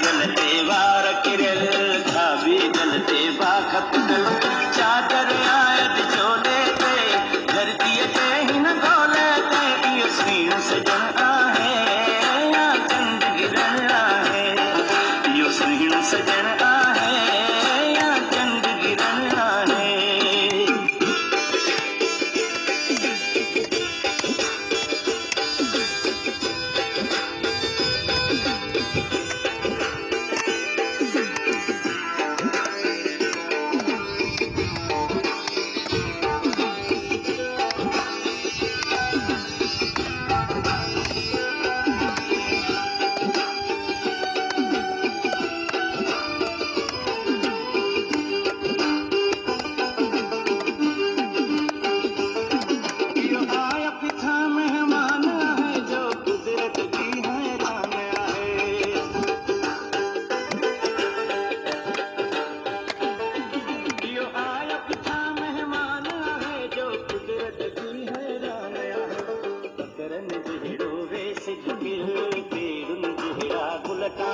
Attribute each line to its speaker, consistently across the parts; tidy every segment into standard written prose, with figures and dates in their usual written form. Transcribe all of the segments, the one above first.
Speaker 1: गलते वार किरल खाबी गलते बाखपकल चादर आयत चोले ते धरती ते हिन गोले ते इयो सीन सजन आहे या चंद गिरन आहे इयो सीन सजन आहे या चंद गिरन आहे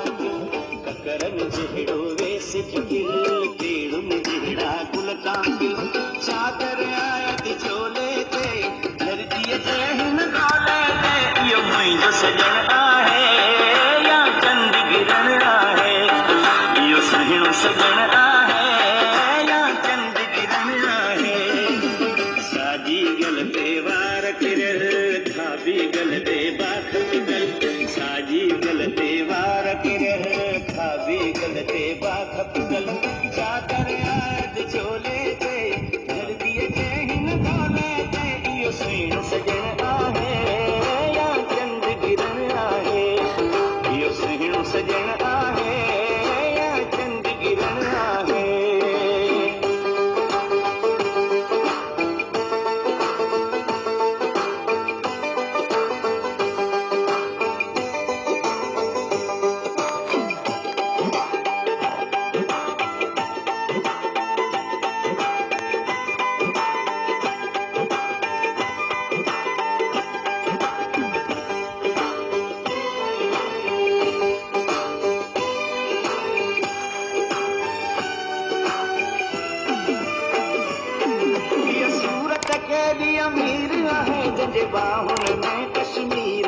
Speaker 1: ककरन जहिड़ो वेस झुकिल केड़ुन जहिड़ा गुल कांगिल चादर आयत चोले ते धरतीअ ते हिन गोले ते इहो मुंहिंजो सजण आहे या चंद गिरन आहे इहो सुहिणो सजण आहे या चंद गिरन आहे साजी गल ते वार किरल खाबी गल ते बाखपकल साजी गल ते वार किरल खाबी गलते बाखपकल चादर आयत चोले ते धरतीअ ते हिन गोले ते इहो सुहिणो सजण आहे या चंद गिरन आहे इहो सुहिणो सजण आहे या चंद गिरन आहे अमीर आहे जंहिंजे बाहुनि में कश्मीर